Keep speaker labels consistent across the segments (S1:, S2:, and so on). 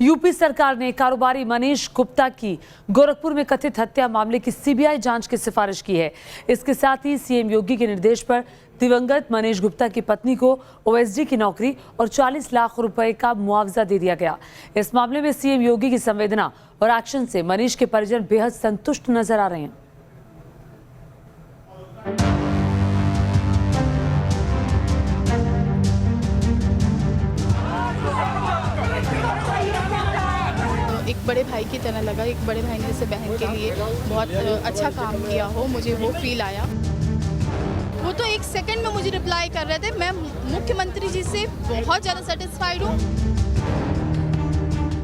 S1: UP सरकार ने कारोबारी मनीष गुप्ता की गोरखपुर में कथित हत्या मामले की सीबीआई जांच की सिफारिश की है। इसके साथ ही सीएम योगी के निर्देश पर दिवंगत मनीष गुप्ता की पत्नी को ओएसडी की नौकरी और 40 लाख रुपए का मुआवजा दे दिया गया। इस मामले में सीएम योगी की संवेदना और एक्शन से मनीष के परिजन बेहद संतुष्ट नजर आ रहे हैं।
S2: एक बड़े भाई की तरह लगा। एक बड़े भाई ने जैसे बहन के लिए बहुत अच्छा काम किया हो, मुझे वो फील आया। वो तो एक सेकंड में मुझे रिप्लाई कर रहे थे। मैं मुख्यमंत्री जी से बहुत ज़्यादा सेटिस्फाइड हूँ,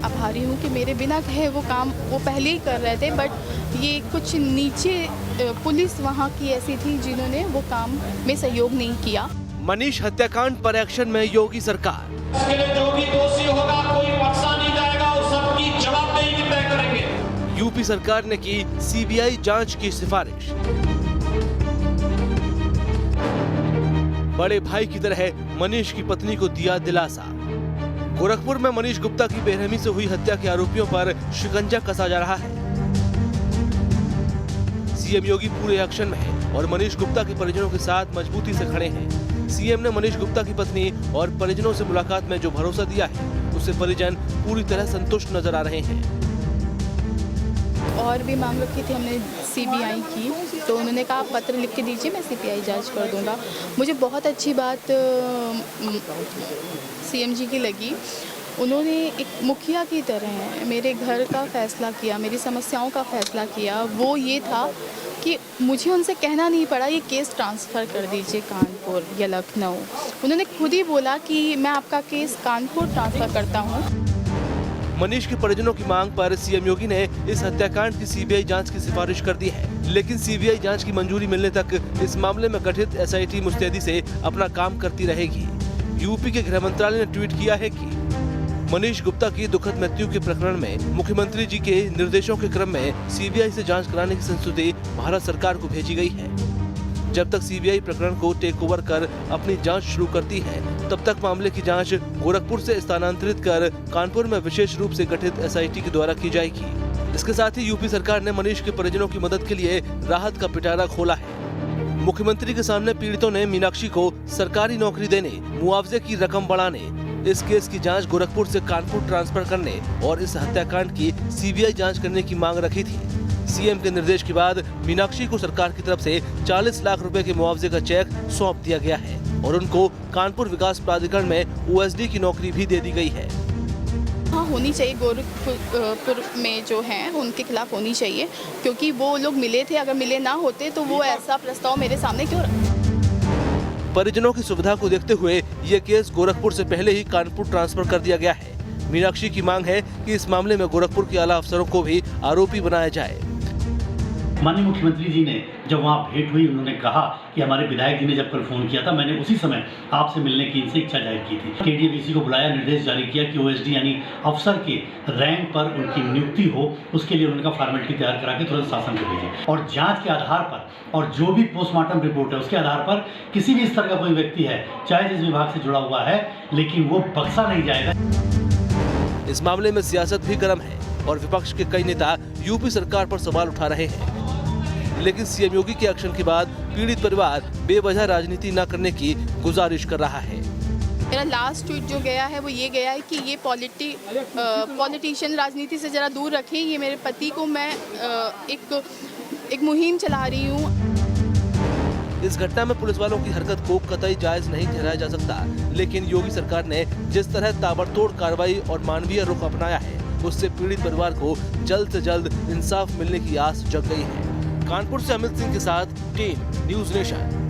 S2: आभारी हूँ कि मेरे बिना कहे वो काम वो पहले ही कर रहे थे। बट ये कुछ नीचे पुलिस वहाँ की ऐसी थी जिन्होंने वो काम में सहयोग नहीं किया।
S3: मनीष हत्याकांड पर एक्शन में योगी सरकार।
S4: इसके लिए जो भी दोषी होगा कोई बख्शा नहीं जाएगा और सबकी जवाबदेही भी तय करेंगे।
S3: यूपी सरकार ने की सीबीआई जांच की सिफारिश। बड़े भाई की तरह मनीष की पत्नी को दिया दिलासा। गोरखपुर में मनीष गुप्ता की बेरहमी से हुई हत्या के आरोपियों पर शिकंजा कसा जा रहा है। सीएम योगी पूरे एक्शन में है और मनीष गुप्ता के परिजनों के साथ मजबूती से खड़े हैं। सीएम ने मनीष गुप्ता की पत्नी और परिजनों से मुलाकात में जो भरोसा दिया है उससे परिजन पूरी तरह संतुष्ट नजर आ रहे हैं।
S2: और भी मांग रखी थी हमने सीबीआई की, तो उन्होंने कहा पत्र लिख के दीजिए, मैं सीबीआई जांच कर दूंगा। मुझे बहुत अच्छी बात सीएम जी की लगी। उन्होंने एक मुखिया की तरह मेरे घर का फैसला किया, मेरी समस्याओं का फैसला किया। वो ये था कि मुझे उनसे कहना नहीं पड़ा ये केस ट्रांसफ़र कर दीजिए कानपुर या लखनऊ। उन्होंने खुद ही बोला कि मैं आपका केस कानपुर ट्रांसफ़र करता हूँ।
S3: मनीष के परिजनों की मांग पर सीएम योगी ने इस हत्याकांड की सीबीआई जांच की सिफारिश कर दी है, लेकिन सीबीआई जांच की मंजूरी मिलने तक इस मामले में गठित एसआईटी मुस्तैदी से अपना काम करती रहेगी। यूपी के गृह मंत्रालय ने ट्वीट किया है कि मनीष गुप्ता की दुखद मृत्यु के प्रकरण में मुख्यमंत्री जी के निर्देशों के क्रम में सीबीआई से जांच कराने की संस्तुति भारत सरकार को भेजी गई है। जब तक सीबीआई प्रकरण को टेक ओवर कर अपनी जांच शुरू करती है, तब तक मामले की जांच गोरखपुर से स्थानांतरित कर कानपुर में विशेष रूप से गठित एसआईटी के द्वारा की जाएगी। इसके साथ ही यूपी सरकार ने मनीष के परिजनों की मदद के लिए राहत का पिटारा खोला है। मुख्यमंत्री के सामने पीड़ितों ने मीनाक्षी को सरकारी नौकरी देने, मुआवजे की रकम बढ़ाने, इस केस की जांच गोरखपुर से कानपुर ट्रांसफर करने और इस हत्याकांड की सीबीआई जांच करने की मांग रखी थी। सीएम के निर्देश के बाद मीनाक्षी को सरकार की तरफ से 40 लाख रुपए के मुआवजे का चेक सौंप दिया गया है और उनको कानपुर विकास प्राधिकरण में ओएसडी की नौकरी भी दे दी गई है।
S2: हाँ, होनी चाहिए। गोरखपुर में जो हैं उनके खिलाफ होनी चाहिए, क्योंकि वो लोग मिले थे। अगर मिले ना होते तो वो ऐसा प्रस्ताव मेरे सामने क्यों रखते।
S3: परिजनों की सुविधा को देखते हुए ये केस गोरखपुर से पहले ही कानपुर ट्रांसफर कर दिया गया है। मीनाक्षी की मांग है कि इस मामले में गोरखपुर के आला अफसरों को भी आरोपी बनाया जाए।
S5: माननीय मुख्यमंत्री जी ने जब वहाँ भेंट हुई, उन्होंने कहा कि हमारे विधायक जी ने जब कल फ़ोन किया था, मैंने उसी समय आपसे मिलने की इनसे इच्छा जाहिर की थी। केडीएवीसी को बुलाया, निर्देश जारी किया कि ओएसडी यानी अफसर के रैंक पर उनकी नियुक्ति हो, उसके लिए उनका फॉर्मेलिटी तैयार करा के तुरंत शासन को भेजें और जाँच के आधार पर और जो भी पोस्टमार्टम रिपोर्ट है उसके आधार पर किसी भी स्तर का कोई व्यक्ति है, चाहे जिस विभाग से जुड़ा हुआ है, लेकिन वो बख्शा नहीं जाएगा।
S3: इस मामले में सियासत भी गर्म है और विपक्ष के कई नेता यूपी सरकार पर सवाल उठा रहे हैं, लेकिन सीएम योगी के एक्शन के बाद पीड़ित परिवार बेवजह राजनीति न करने की गुजारिश कर रहा है।
S2: मेरा लास्ट ट्वीट जो गया है वो ये गया है कि ये पॉलिटिशियन राजनीति से ज़रा दूर रखें। ये मेरे पति को मैं एक मुहिम चला रही हूँ।
S3: इस घटना में पुलिस वालों की हरकत को कतई जायज नहीं ठहराया जा सकता, लेकिन योगी सरकार ने जिस तरह ताबड़तोड़ कार्रवाई और मानवीय रुख अपनाया है, उससे पीड़ित परिवार को जल्द से जल्द इंसाफ मिलने की आस जग गई है। कानपुर से अमित सिंह के साथ टीम न्यूज़ नेशन।